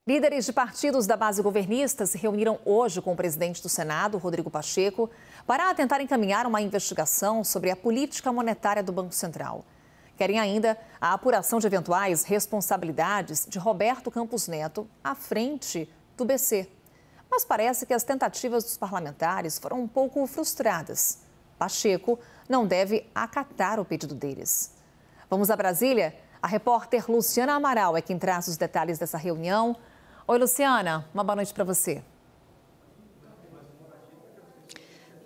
Líderes de partidos da base governista se reuniram hoje com o presidente do Senado, Rodrigo Pacheco, para tentar encaminhar uma investigação sobre a política monetária do Banco Central. Querem ainda a apuração de eventuais responsabilidades de Roberto Campos Neto à frente do BC. Mas parece que as tentativas dos parlamentares foram um pouco frustradas. Pacheco não deve acatar o pedido deles. Vamos a Brasília? A repórter Luciana Amaral é quem traz os detalhes dessa reunião. Oi, Luciana, uma boa noite para você.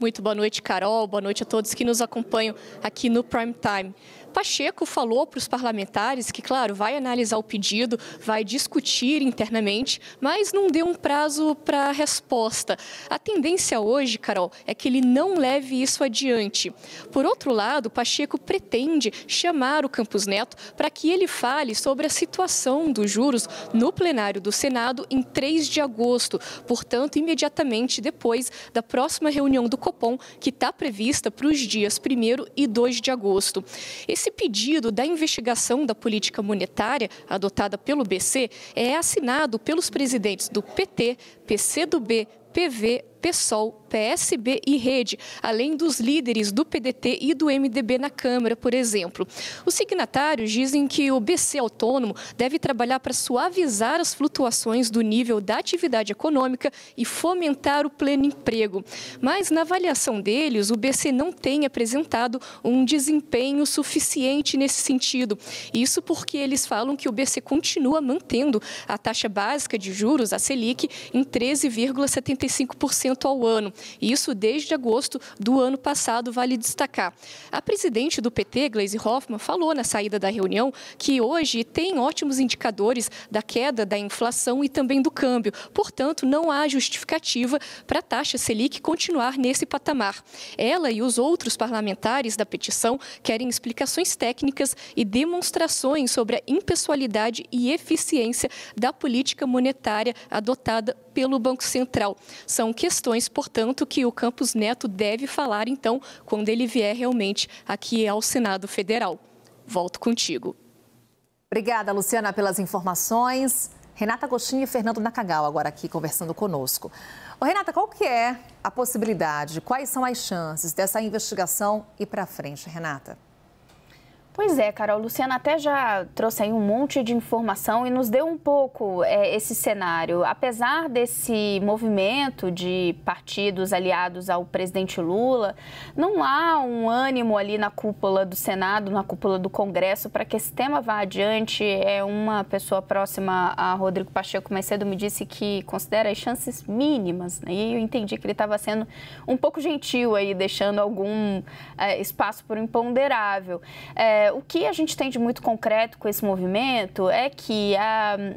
Muito boa noite, Carol. Boa noite a todos que nos acompanham aqui no Prime Time. Pacheco falou para os parlamentares que, claro, vai analisar o pedido, vai discutir internamente, mas não deu um prazo para a resposta. A tendência hoje, Carol, é que ele não leve isso adiante. Por outro lado, Pacheco pretende chamar o Campos Neto para que ele fale sobre a situação dos juros no plenário do Senado em 3 de agosto, portanto, imediatamente depois da próxima reunião do Copom, que está prevista para os dias 1º e 2 de agosto. Esse pedido da investigação da política monetária adotada pelo BC é assinado pelos presidentes do PT, PCdoB, PV, PSOL, PSB e Rede, além dos líderes do PDT e do MDB na Câmara, por exemplo. Os signatários dizem que o BC autônomo deve trabalhar para suavizar as flutuações do nível da atividade econômica e fomentar o pleno emprego. Mas, na avaliação deles, o BC não tem apresentado um desempenho suficiente nesse sentido. Isso porque eles falam que o BC continua mantendo a taxa básica de juros, a Selic, em 13,75% ao ano. Isso desde agosto do ano passado, vale destacar. A presidente do PT, Gleisi Hoffmann, falou na saída da reunião que hoje tem ótimos indicadores da queda da inflação e também do câmbio. Portanto, não há justificativa para a taxa Selic continuar nesse patamar. Ela e os outros parlamentares da petição querem explicações técnicas e demonstrações sobre a impessoalidade e eficiência da política monetária adotada pelo Banco Central. São questões, portanto, que o Campos Neto deve falar, então, quando ele vier realmente aqui ao Senado Federal. Volto contigo. Obrigada, Luciana, pelas informações. Renata Agostinho e Fernando Nacagal agora aqui conversando conosco. Ô, Renata, qual que é a possibilidade, quais são as chances dessa investigação ir para frente, Renata? Pois é, Carol, Luciana até já trouxe aí um monte de informação e nos deu um pouco esse cenário. Apesar desse movimento de partidos aliados ao presidente Lula, não há um ânimo ali na cúpula do Senado, na cúpula do Congresso, para que esse tema vá adiante. Uma pessoa próxima a Rodrigo Pacheco mais cedo me disse que considera as chances mínimas, né? E eu entendi que ele estava sendo um pouco gentil aí, deixando algum espaço para o imponderável. O que a gente tem de muito concreto com esse movimento é que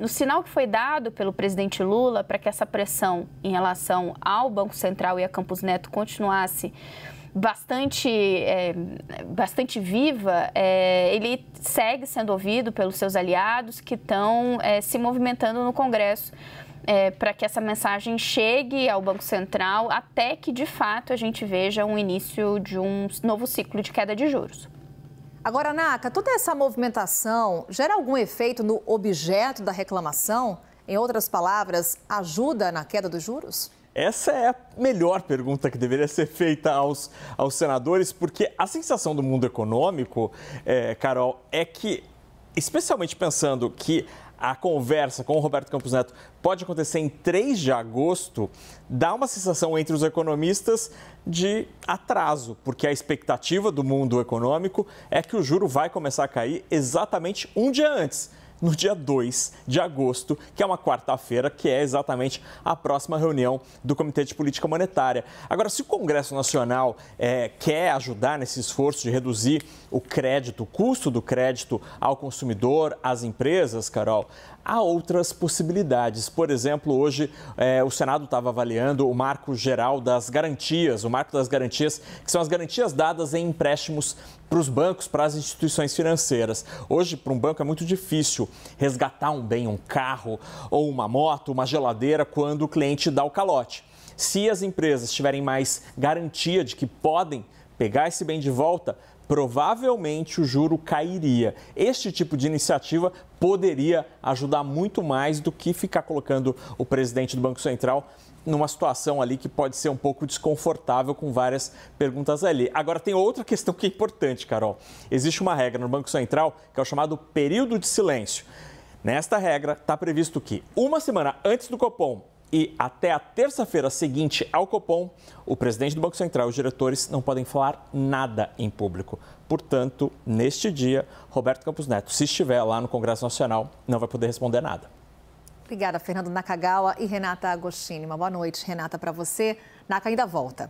o sinal que foi dado pelo presidente Lula para que essa pressão em relação ao Banco Central e a Campos Neto continuasse bastante viva, ele segue sendo ouvido pelos seus aliados que estão se movimentando no Congresso para que essa mensagem chegue ao Banco Central até que, de fato, a gente veja um início de um novo ciclo de queda de juros. Agora, Naka, toda essa movimentação gera algum efeito no objeto da reclamação? Em outras palavras, ajuda na queda dos juros? Essa é a melhor pergunta que deveria ser feita aos senadores, porque a sensação do mundo econômico, Carol, é que, especialmente pensando que a conversa com o Roberto Campos Neto pode acontecer em 3 de agosto, dá uma sensação entre os economistas de atraso, porque a expectativa do mundo econômico é que o juro vai começar a cair exatamente um dia antes, no dia 2 de agosto, que é uma quarta-feira, que é exatamente a próxima reunião do Comitê de Política Monetária. Agora, se o Congresso Nacional quer ajudar nesse esforço de reduzir o crédito, o custo do crédito ao consumidor, às empresas, Carol, há outras possibilidades. Por exemplo, hoje o Senado estava avaliando o marco geral das garantias, o marco das garantias, que são as garantias dadas em empréstimos para os bancos, para as instituições financeiras. Hoje, para um banco, é muito difícil resgatar um bem, um carro ou uma moto, uma geladeira, quando o cliente dá o calote. Se as empresas tiverem mais garantia de que podem pegar esse bem de volta, provavelmente o juro cairia. Este tipo de iniciativa poderia ajudar muito mais do que ficar colocando o presidente do Banco Central numa situação ali que pode ser um pouco desconfortável, com várias perguntas ali. Agora, tem outra questão que é importante, Carol. Existe uma regra no Banco Central que é o chamado período de silêncio. Nesta regra, está previsto que uma semana antes do Copom e até a terça-feira seguinte ao Copom, o presidente do Banco Central e os diretores não podem falar nada em público. Portanto, neste dia, Roberto Campos Neto, se estiver lá no Congresso Nacional, não vai poder responder nada. Obrigada, Fernando Nakagawa e Renata Agostini. Uma boa noite, Renata, para você. Naka ainda volta.